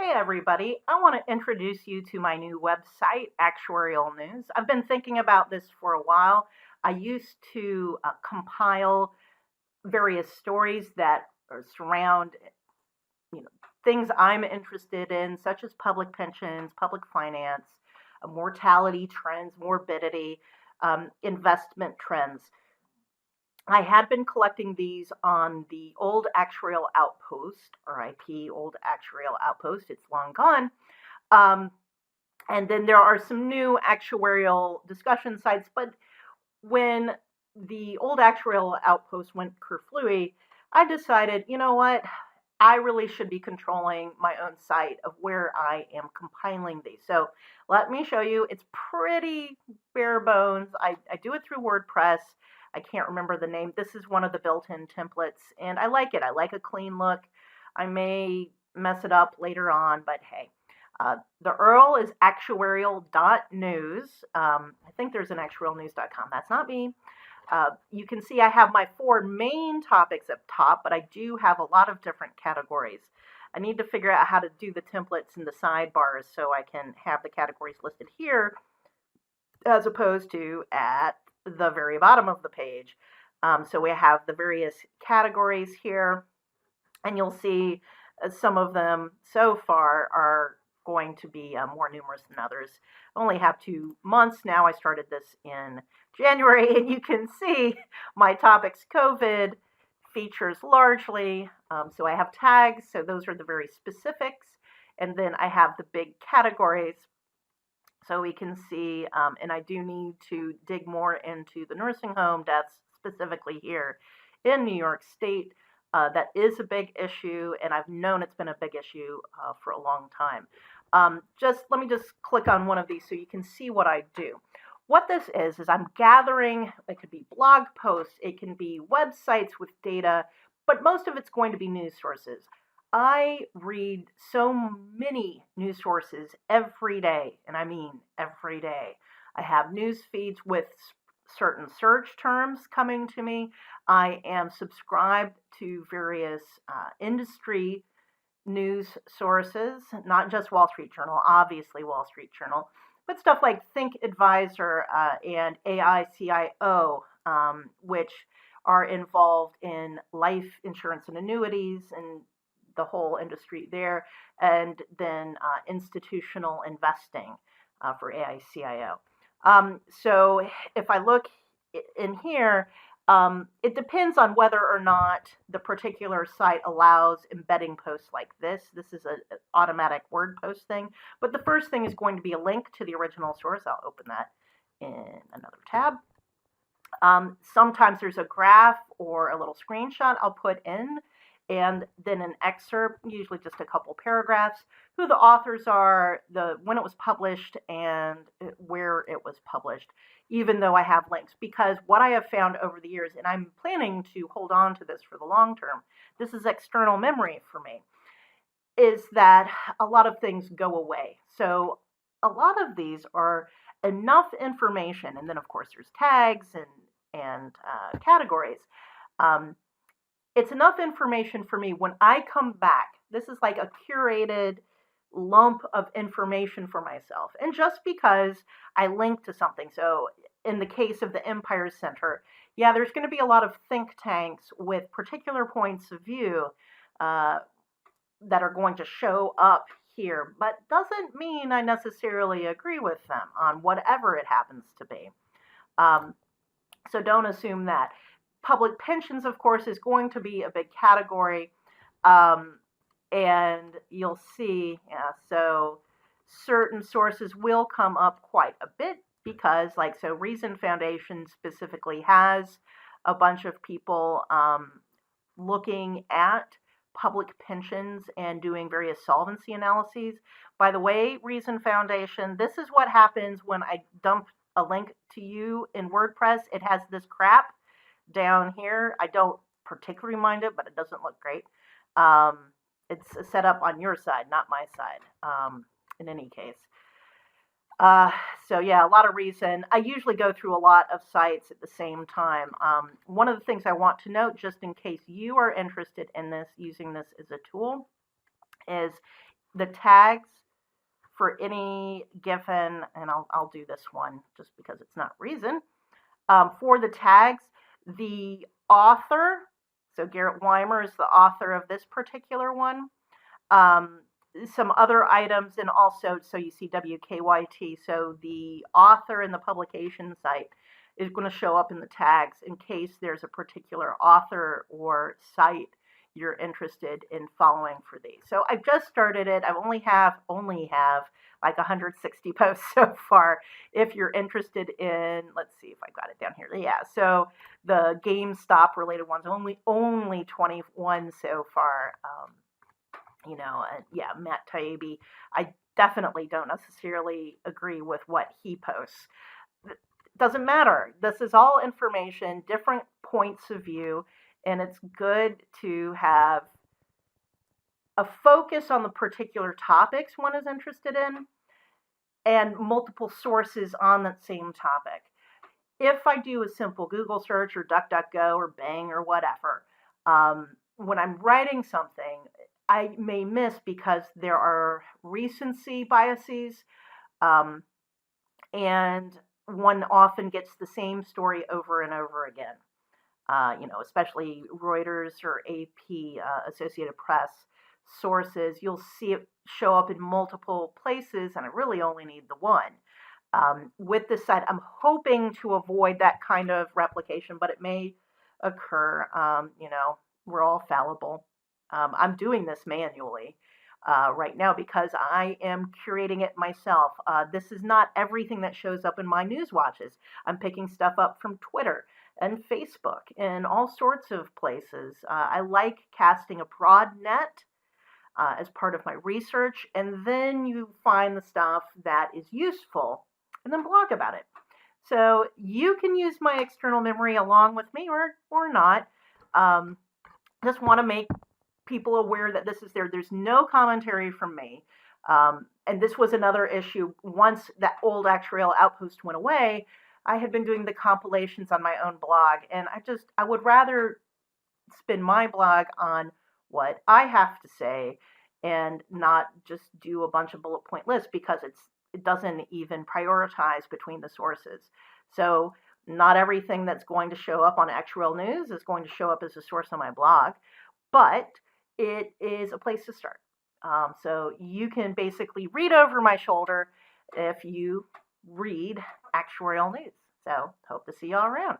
Hey everybody, I want to introduce you to my new website, Actuarial News. I've been thinking about this for a while. I used to compile various stories that surround, you know, things I'm interested in, such as public pensions, public finance, mortality trends, morbidity, investment trends. I had been collecting these on the old Actuarial Outpost, RIP, old Actuarial Outpost. It's long gone. Um, and then there are some new actuarial discussion sites. But when the old actuarial outpost went kerflooey, I decided, you know what? I really should be controlling my own site of where I am compiling these. So let me show you. It's pretty bare bones. I do it through WordPress. I can't remember the name. This is one of the built-in templates, and I like it. I like a clean look. I may mess it up later on, but hey. The URL is actuarial.news. I think there's an actuarialnews.com. That's not me. You can see I have my four main topics up top, but I do have a lot of different categories. I need to figure out how to do the templates in the sidebars so I can have the categories listed here as opposed to at the very bottom of the page. So we have the various categories here, and you'll see some of them so far are going to be more numerous than others. I only have 2 months now. I started this in January, and you can see my topics COVID, features largely. So I have tags, so those are the very specifics. And then I have the big categories. So we can see, and I do need to dig more into the nursing home deaths specifically here in New York State. That is a big issue, and I've known it's been a big issue for a long time. Let me just click on one of these so you can see what I do. What this is I'm gathering, it could be blog posts, it can be websites with data, but most of it's going to be news sources. I read so many news sources every day, and I mean every day. I have news feeds with certain search terms coming to me. I am subscribed to various industry news sources, not just Wall Street Journal, obviously Wall Street Journal, but stuff like Think Advisor and AICIO, which are involved in life insurance and annuities and the whole industry there, and then institutional investing for AICIO. So if I look in here, it depends on whether or not the particular site allows embedding posts like this. This is an automatic word post thing. But the first thing is going to be a link to the original source. I'll open that in another tab. Sometimes there's a graph or a little screenshot I'll put in, and then an excerpt, usually just a couple paragraphs, who the authors are, when it was published, and where it was published, even though I have links. Because what I have found over the years, and I'm planning to hold on to this for the long term, this is external memory for me, is that a lot of things go away. So a lot of these are enough information, and then of course there's tags and categories. It's enough information for me when I come back. This is like a curated lump of information for myself. And just because I link to something, so in the case of the Empire Center, yeah, there's going to be a lot of think tanks with particular points of view that are going to show up here, but doesn't mean I necessarily agree with them on whatever it happens to be. So don't assume that. Public pensions, of course, is going to be a big category. And you'll see, yeah, so certain sources will come up quite a bit because, like, so Reason Foundation specifically has a bunch of people looking at public pensions and doing various solvency analyses. By the way, Reason Foundation, this is what happens when I dump a link to you in WordPress. It has this crap down here. I don't particularly mind it, but it doesn't look great. It's set up on your side, not my side, in any case. So yeah, a lot of reason. I usually go through a lot of sites at the same time. One of the things I want to note, just in case you are interested in this, using this as a tool, is the tags for any given, and I'll do this one just because it's not reason. For the tags, the author, so Garrett Weimer is the author of this particular one. Um, some other items, and also, so you see WKYT, so the author and the publication site is going to show up in the tags in case there's a particular author or site you're interested in following for these. So I've just started it. I only have like 160 posts so far. If you're interested in, let's see if I got it down here. Yeah, so the GameStop related ones, only 21 so far. Yeah, Matt Taibbi, I definitely don't necessarily agree with what he posts. It doesn't matter. This is all information, different points of view, and it's good to have a focus on the particular topics one is interested in and multiple sources on that same topic. If I do a simple Google search or DuckDuckGo or Bing or whatever, when I'm writing something, I may miss because there are recency biases, and one often gets the same story over and over again. Especially Reuters or AP, Associated Press sources, you'll see it show up in multiple places, and I really only need the one. With this site, I'm hoping to avoid that kind of replication, but it may occur. We're all fallible. I'm doing this manually right now because I am curating it myself. This is not everything that shows up in my news watches. I'm picking stuff up from Twitter and Facebook and all sorts of places. I like casting a broad net as part of my research, and then you find the stuff that is useful and then blog about it. So you can use my external memory along with me or not. Just want to make people aware that this is there. There's no commentary from me. And this was another issue. Once that old Actuarial outpost went away, I had been doing the compilations on my own blog, and I would rather spin my blog on what I have to say and not just do a bunch of bullet point lists because it doesn't even prioritize between the sources. So not everything that's going to show up on Actuarial News is going to show up as a source on my blog, but it is a place to start. So you can basically read over my shoulder if you read Actuarial News. So hope to see y'all around.